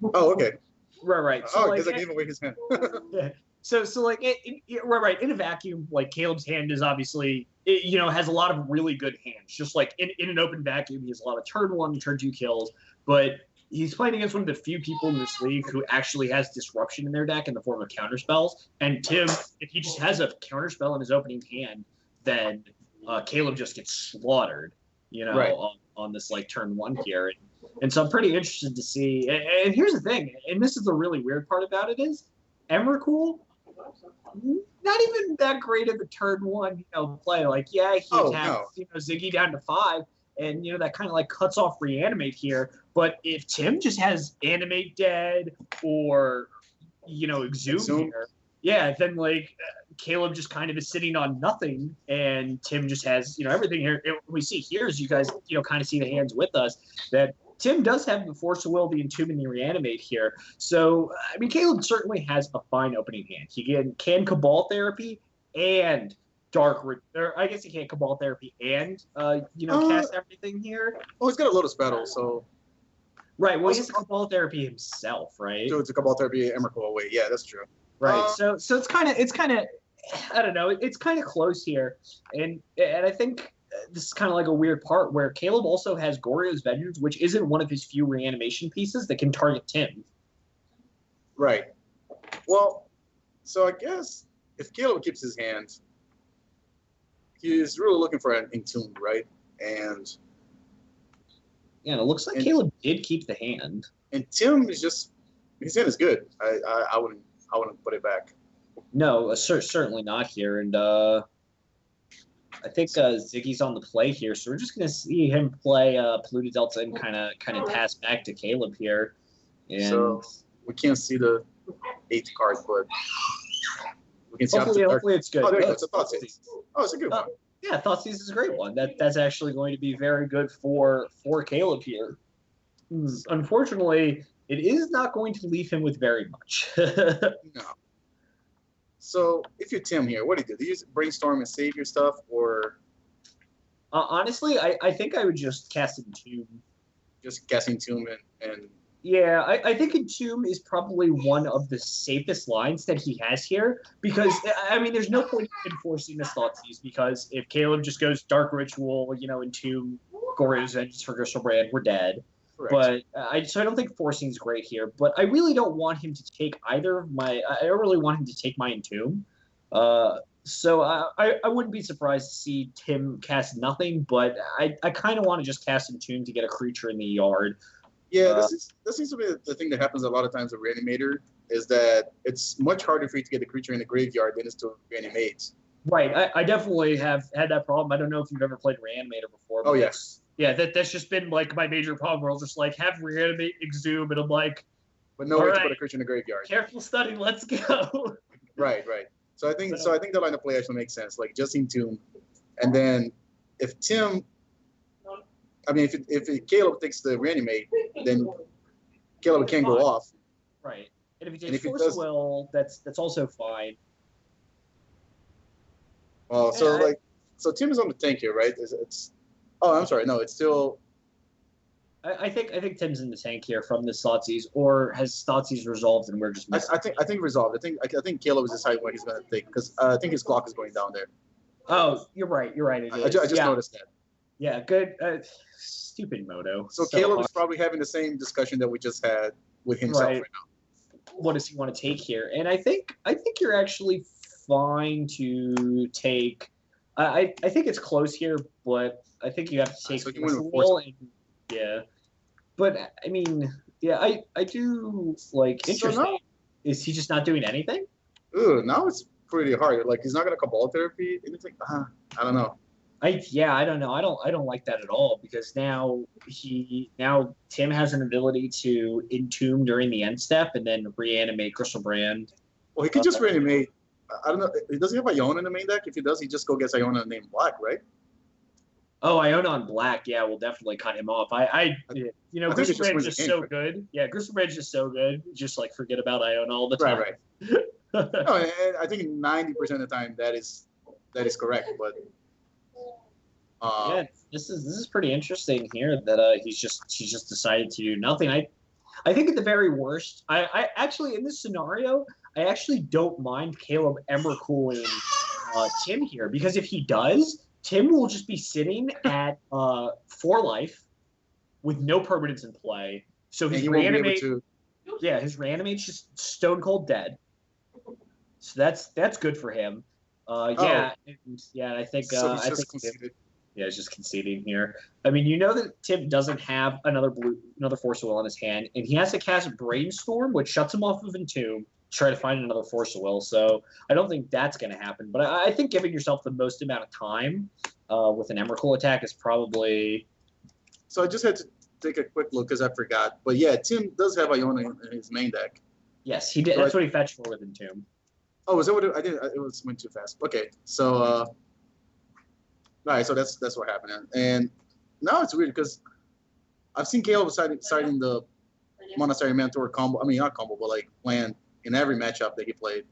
Oh, okay. Right. So Oh, like, because I gave away his hand. yeah. So like, right. In a vacuum, like Caleb's hand is obviously, has a lot of really good hands. Just like in an open vacuum, he has a lot of turn one, turn two kills. But he's playing against one of the few people in this league who actually has disruption in their deck in the form of counterspells. And Tim, if he just has a counterspell in his opening hand, then Caleb just gets slaughtered. Right. On this like turn one here. And so I'm pretty interested to see. And here's the thing, and this is the really weird part about it is Emrakul, not even that great of a turn one, play. Like, yeah, he attacks, Ziggy down to 5, and that kind of like cuts off reanimate here. But if Tim just has animate dead or exhume here, yeah, then like Caleb just kind of is sitting on nothing, and Tim just has everything here. We see here, as you guys kind of see the hands with us, that Tim does have the Force of Will, the Entomb, and the Reanimate here. So I mean, Caleb certainly has a fine opening hand. He can Cabal Therapy and Dark, or I guess he can't Cabal Therapy and cast everything here. Oh, he's got a Lotus Battle, so. Right. Well, he has a Cabal Therapy himself, right? So it's a Cabal Therapy Emrakul away. Yeah, that's true. Right. So it's kind of I don't know. It's kind of close here, and I think this is kind of like a weird part where Caleb also has Goryo's Vengeance, which isn't one of his few reanimation pieces that can target Tim. Right. Well, so I guess if Caleb keeps his hand, he's really looking for an Entomb, right? And yeah, it looks like Caleb did keep the hand. And Tim is just his hand is good. I wouldn't put it back. No, certainly not here. And I think Ziggy's on the play here, so we're just going to see him play Polluted Delta and kind of pass back to Caleb here. And so we can't see the 8th card, but we can see. Hopefully it's good. Oh, there you go. It's a Thoughtseize. Oh, it's a good one. Yeah, Thoughtseize is a great one. That's actually going to be very good for Caleb here. Unfortunately, it is not going to leave him with very much. No. So, if you're Tim here, what do you do? Do you use Brainstorm and save your stuff, or? Honestly, I think I would just cast Entomb. Just cast Entomb and. Yeah, I think Entomb is probably one of the safest lines that he has here because, I mean, there's no point in forcing this Thoughtseize because if Caleb just goes Dark Ritual, Entomb, Goryo's Vengeance for Griselbrand, we're dead. Correct. But so I don't think forcing is great here. But I really don't want him to take either of my. I don't really want him to take my Entomb. So I wouldn't be surprised to see Tim cast nothing. But I kind of want to just cast Entomb to get a creature in the yard. Yeah, this seems to be the thing that happens a lot of times with Reanimator is that it's much harder for you to get the creature in the graveyard than it is to reanimate. Right. I definitely have had that problem. I don't know if you've ever played Reanimator before. Oh, yes. Yeah, that's just been like my major problem where I'll just like have Reanimate, Exhume, and I'm like, but no way to put a creature in the graveyard. Careful study, let's go. Right. So I think the line of play actually makes sense. Like just Entomb, and then if Tim, I mean, if Caleb takes the Reanimate, then Caleb can go off. Right, and if he takes Force of Will, that's also fine. Well, so Tim is on the tank here, right? It's oh, I'm sorry. No, it's still. I think Tim's in the tank here from this Thoughtseize, or has Thoughtseize resolved and we're just missing I think resolved. I think Caleb is deciding what he's going to take because I think his clock is going down there. Oh, you're right. It is. I just noticed that. Yeah, good. Stupid Moto. So Caleb is probably having the same discussion that we just had with himself right now. What does he want to take here? And I think you're actually fine to take. I think it's close here, but I think you have to take Will and yeah. But I mean, yeah, I do like interesting. So is he just not doing anything? Ooh, now it's pretty hard. Like he's not gonna Cabal Therapy. Anything? I don't know. I don't know. I don't like that at all because now Tim has an ability to Entomb during the end step and then reanimate Griselbrand. Well, he could just reanimate. I don't know. Does he have Iona in the main deck? If he does, he just go get Iona named Black, right? Oh, Iona on Black, yeah, we'll definitely cut him off. Griselbrand's just so good. Yeah, Griselbrand's just so good. Just like forget about Iona all the time. Right. No, and I think 90% of the time that is correct, but. Yeah, this is pretty interesting here that he's just decided to do nothing. I think at the very worst, I actually in this scenario, I actually don't mind Caleb Emrakul Tim here because if he does, Tim will just be sitting at 4 life with no permanence in play. So his reanimate, his reanimate's just stone cold dead. So that's good for him. I think he's just conceding here. I mean, you know that Tim doesn't have another Force of Will in his hand, and he has to cast Brainstorm, which shuts him off of Entomb, to try to find another Force of Will. So I don't think that's going to happen. But I think giving yourself the most amount of time with an Emrakul attack is probably. So I just had to take a quick look because I forgot. But yeah, Tim does have Iona in his main deck. Yes, he did. That's what he fetched for with Entomb. Oh, is that what I did? It went too fast. Okay, so all right, so that's what happened. And now it's weird because I've seen Caleb citing the Monastery Mentor combo. I mean, not combo, but like plan in every matchup that he played.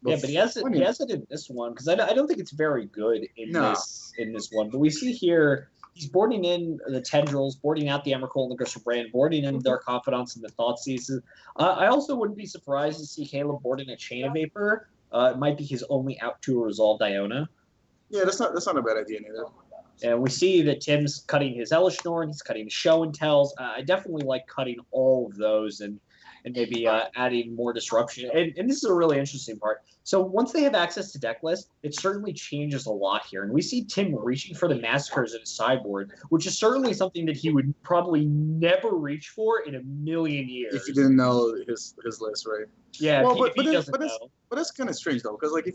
But he has it in this one because I don't think it's very good in this one. But we see here he's boarding in the Tendrils, boarding out the Emrakul and the Griselbrand, boarding in their Confidants and the Thoughtseize. I also wouldn't be surprised to see Caleb boarding a Chain of Vapor. It might be his only out to a resolved Iona. Yeah, that's not a bad idea neither. And we see that Tim's cutting his Elishnorn, he's cutting his Show and Tells. I definitely like cutting all of those and maybe adding more disruption. And this is a really interesting part. So once they have access to deck list, it certainly changes a lot here. And we see Tim reaching for the Massacres in his sideboard, which is certainly something that he would probably never reach for in a million years. If you didn't know his list, right? Yeah, well, but that's kind of strange though, because like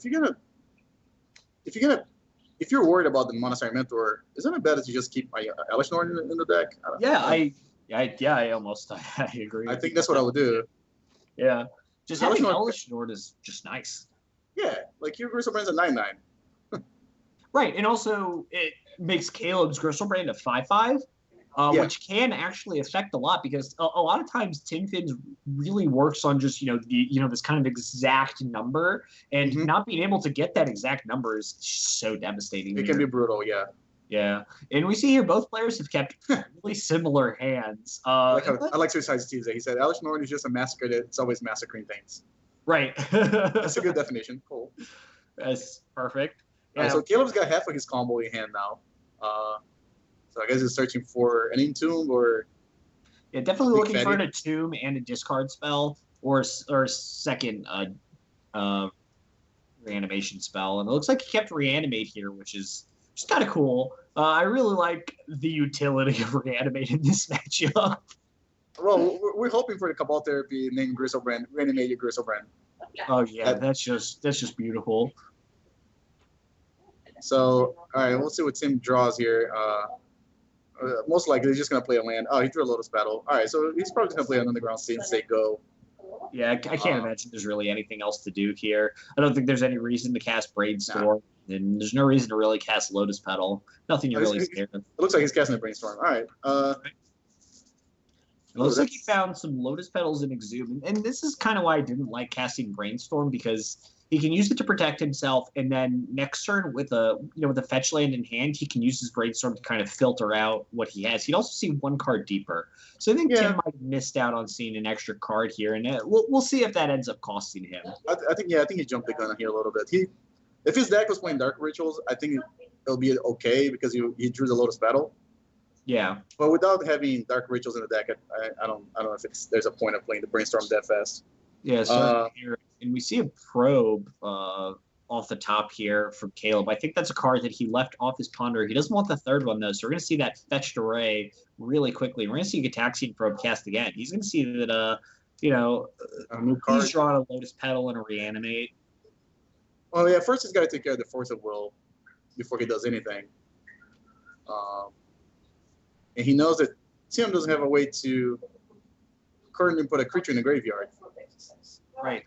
if you're worried about the Monastery Mentor, isn't it better to just keep my Elishnorn in the deck? I almost agree. I think that's what I would do. Yeah, just having Elishnorn is just nice. Yeah, like your Griselbrand's a 9/9. Right, and also it makes Caleb's Griselbrand a 5/5, which can actually affect a lot because a lot of times Tim Fins really works on just this kind of exact number, and not being able to get that exact number is so devastating. It can be brutal, yeah. Yeah, and we see here both players have kept really similar hands. I like Suicide Tuesday. He said Elishnorn is just a massacre that's always massacring things. Right. That's a good definition. Cool. That's perfect. Yeah. Right, so Caleb's got half of his combo in hand now. So I guess he's searching for an Entomb or. Yeah, definitely looking for an Entomb and a discard spell or a second reanimation spell. And it looks like he kept Reanimate here, which is just kind of cool. I really like the utility of Reanimate in this matchup. Well, we're hoping for the Cabal Therapy named Griselbrand, Reanimate your Griselbrand. Oh yeah, that's just beautiful. So, all right, we'll see what Tim draws here. Most likely, he's just gonna play a land. Oh, he drew a Lotus Battle. All right, so he's probably gonna play an Underground Sea and say go. Yeah, I can't imagine there's really anything else to do here. I don't think there's any reason to cast Brainstorm, and there's no reason to really cast Lotus Petal. Nothing you're really scared of. It looks like he's casting a Brainstorm. All right. It looks like he found some Lotus Petals in Exhume, and this is kind of why I didn't like casting Brainstorm, because he can use it to protect himself, and then next turn with a fetch land in hand, he can use his Brainstorm to kind of filter out what he has. He'd also see one card deeper. So I think Tim might have missed out on seeing an extra card here, and we'll see if that ends up costing him. I think he jumped the gun here a little bit. If his deck was playing Dark Rituals, I think it'll be okay because he drew the Lotus Battle. Yeah, but without having Dark Rituals in the deck, I don't know if there's a point of playing the Brainstorm that fast. Yeah, so here, and we see a Probe off the top here from Caleb. I think that's a card that he left off his Ponder. He doesn't want the third one, though, so we're going to see that fetched array really quickly. We're going to see Gataxian Probe cast again. He's going to see that, a new card. He's drawn a Lotus Petal and a Reanimate. Well, yeah, first he's got to take care of the Force of Will before he does anything. And he knows that Tim doesn't have a way to currently put a creature in the graveyard. Right.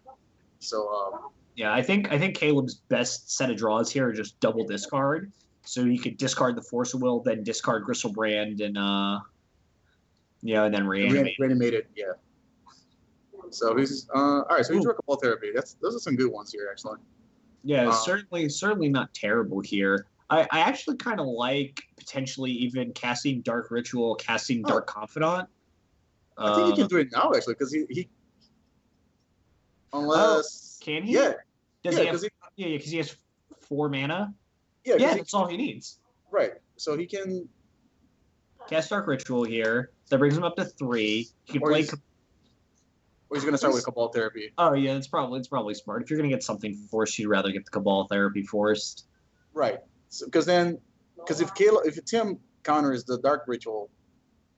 So yeah, I think Caleb's best set of draws here are just double discard. So he could discard the Force of Will, then discard Griselbrand, and and then reanimate. Reanimate it, yeah. So he's all right. So he drew a Cabal Therapy. Those are some good ones here, actually. Yeah, certainly not terrible here. I actually kind of like potentially even casting Dark Ritual, casting Dark Confidant. I think he can do it now actually, because he unless can he? Yeah, Does yeah, he have? Yeah, because he has 4 mana. Yeah, that's all he needs. Right. So he can cast Dark Ritual here. That brings him up to 3. He can play. Or he's gonna start with Cabal Therapy. Oh yeah, it's probably smart. If you're gonna get something forced, you'd rather get the Cabal Therapy forced. Right. So, because if Tim counters the Dark Ritual,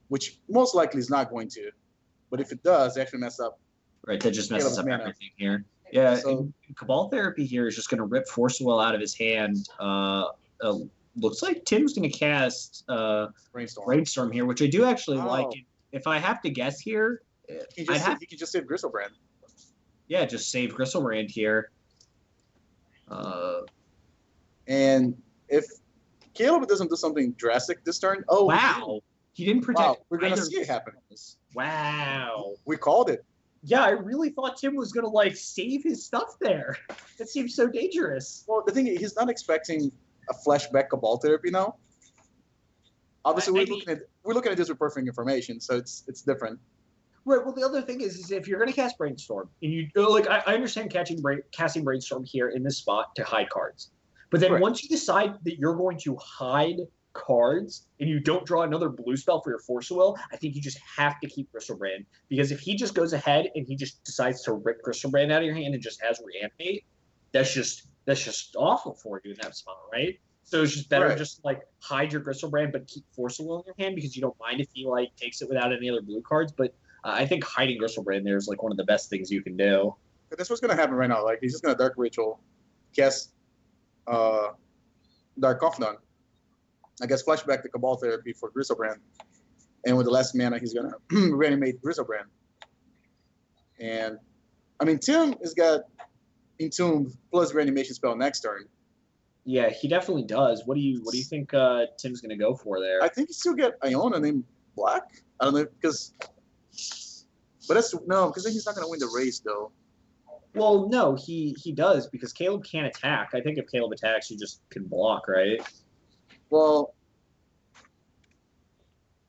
which most likely is not going to, but if it does, they actually mess up. Right, that just messes up everything here. Yeah, so, Cabal Therapy here is just going to rip Force Will out of his hand. Looks like Tim's going to cast Brainstorm here, which I do actually like. If I have to guess here, he can just save Gristlebrand. Yeah, just save Gristlebrand here. And if Caleb doesn't do something drastic this turn, wow, he didn't protect. Wow, we're gonna see it happen. Wow, we called it. Yeah, I really thought Tim was gonna like save his stuff there. That seems so dangerous. Well, the thing is, he's not expecting a flashback Cabal Therapy now. Obviously, we're looking at this with perfect information, so it's different. Right. Well, the other thing is if you're gonna cast Brainstorm, and you like, I understand casting Brainstorm here in this spot to hide cards, but then once you decide that you're going to hide cards and you don't draw another blue spell for your Force of Will, I think you just have to keep Gristlebrand, because if he just goes ahead and he just decides to rip Gristlebrand out of your hand and just has Reanimate, that's just awful for you in that spot, right? So it's just better just like hide your Gristlebrand but keep Force of Will in your hand, because you don't mind if he like takes it without any other blue cards. But I think hiding Gristlebrand there is like one of the best things you can do. But that's what's gonna happen right now. Like, he's just gonna Dark Ritual, cast Dark Confidant, I guess flashback the Cabal Therapy for Gristlebrand, and with the last mana, he's gonna reanimate Gristlebrand. And I mean, Tim has got Entomb plus reanimation spell next turn. Yeah, he definitely does. What do you think Tim's gonna go for there? I think he still get Iona named Black. I don't know, because then he's not gonna win the race though. Well, no, he does, because Caleb can't attack. I think if Caleb attacks, you just can block, right? Well,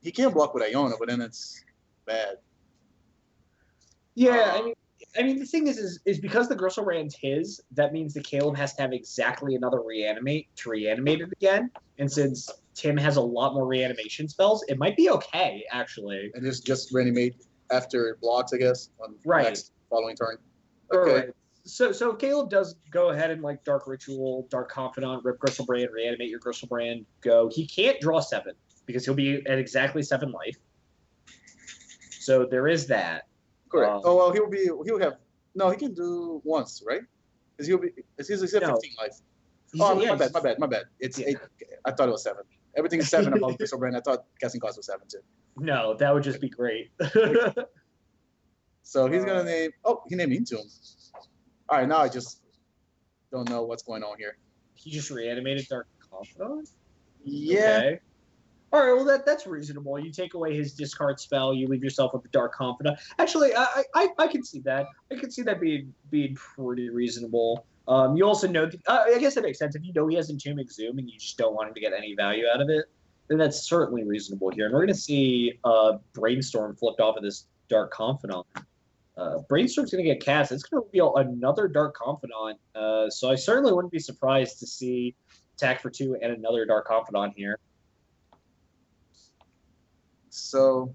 he can block with Iona, but then it's bad. Yeah, I mean, the thing is because the Gristlebrand's his, that means that Caleb has to have exactly another Reanimate to reanimate it again. And since Tim has a lot more reanimation spells, it might be okay, actually. And just reanimate after it blocks, I guess, on next following turn. Okay. Right. So if Caleb does go ahead and like Dark Ritual, Dark Confidant, rip Gristlebrand, reanimate your Gristlebrand, go. He can't draw 7 because he'll be at exactly 7 life. So there is that. Correct. He can do once, right? Because he's 15 life. My bad. It's 8. I thought it was 7. Everything's 7 about Gristlebrand. I thought casting cost was 7 too. No, that would just be great. So he's gonna name. Oh, he named Entomb. All right, now I just don't know what's going on here. He just reanimated Dark Confidant? Yeah. Okay. All right, well, that's reasonable. You take away his discard spell, you leave yourself with the Dark Confidant. Actually, I can see that. I can see that being pretty reasonable. You also know, I guess that makes sense. If you know he has Entomb Exhume and you just don't want him to get any value out of it, then that's certainly reasonable here. And we're going to see Brainstorm flipped off of this Dark Confidant. Brainstorm's going to get cast. It's going to reveal another Dark Confidant. So I certainly wouldn't be surprised to see attack for 2 and another Dark Confidant here. So,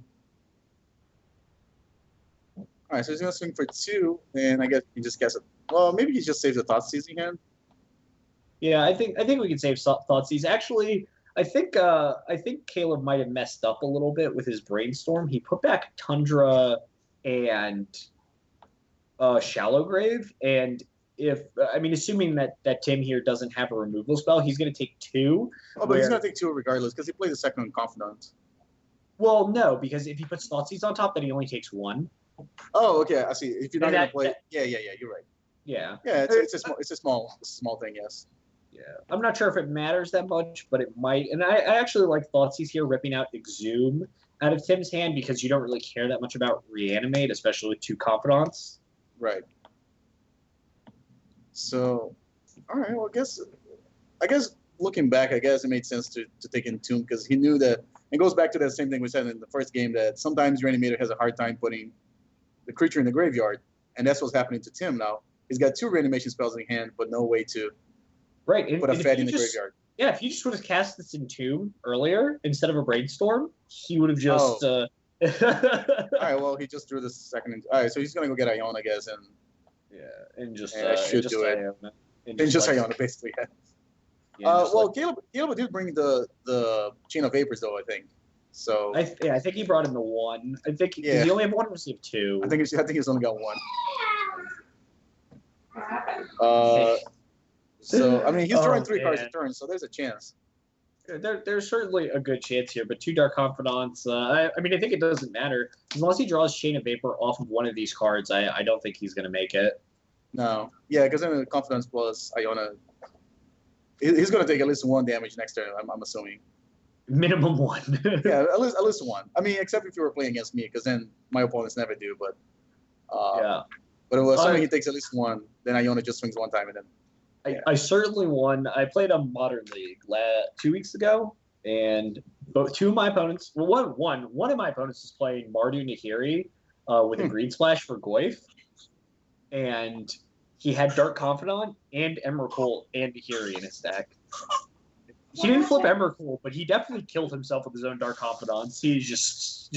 all right. So he's going to swing for 2, and I guess he just casts it. Well, maybe he just saves the Thoughtseizing hand. Yeah, I think we can save Thoughtseize. Actually, I think Caleb might have messed up a little bit with his Brainstorm. He put back Tundra and Shallow Grave, and assuming that Tim here doesn't have a removal spell, he's going to take 2. Oh, but he's going to take 2 regardless because he played the second on Confidant. Well, no, because if he puts Thoughtseize on top, then he only takes 1. Oh, okay, I see. If you're not going to play, yeah, you're right. Yeah. Yeah, it's a small thing, yes. Yeah, I'm not sure if it matters that much, but it might. And I actually like Thoughtseize here ripping out Exhume out of Tim's hand because you don't really care that much about Reanimate, especially with 2 Confidants. Right. So, all right. Well, I guess looking back, I guess it made sense to take Entomb because he knew that it goes back to that same thing we said in the first game, that sometimes Reanimator has a hard time putting the creature in the graveyard, and that's what's happening to Tim now. He's got 2 reanimation spells in hand, but no way to put a Fed in the graveyard. Yeah, if you just would have cast this Entomb earlier instead of a Brainstorm, he would have just. All right, well, he just drew the second. All right, so he's gonna go get Iona, I guess, and and just should do it. Iona. And just Iona, basically. Yeah. Well, Caleb did bring the Chain of Vapors, though, I think. So. I think he brought in the 1. I think he only have 1 or does he have 2? I think he's only got 1. So I mean, he's drawing 3 cards a turn, so there's a chance. There's certainly a good chance here, but 2 Dark Confidants. I mean, I think it doesn't matter as long as he draws Chain of Vapor off of one of these cards. I don't think he's gonna make it. No, yeah, because then the Confidence plus Iona, he's gonna take at least 1 damage next turn. I'm assuming. Minimum 1. Yeah, at least 1. I mean, except if you were playing against me, because then my opponents never do. But yeah. But assuming he takes at least 1, then Iona just swings 1 time and then. I certainly won. I played a Modern League 2 weeks ago, and both 2 of my opponents. Well, one of my opponents was playing Mardu Nahiri with a Green Splash for Goyf, and he had Dark Confidant and Emrakul and Nahiri in his deck. He didn't flip Emrakul, but he definitely killed himself with his own Dark Confidants. He just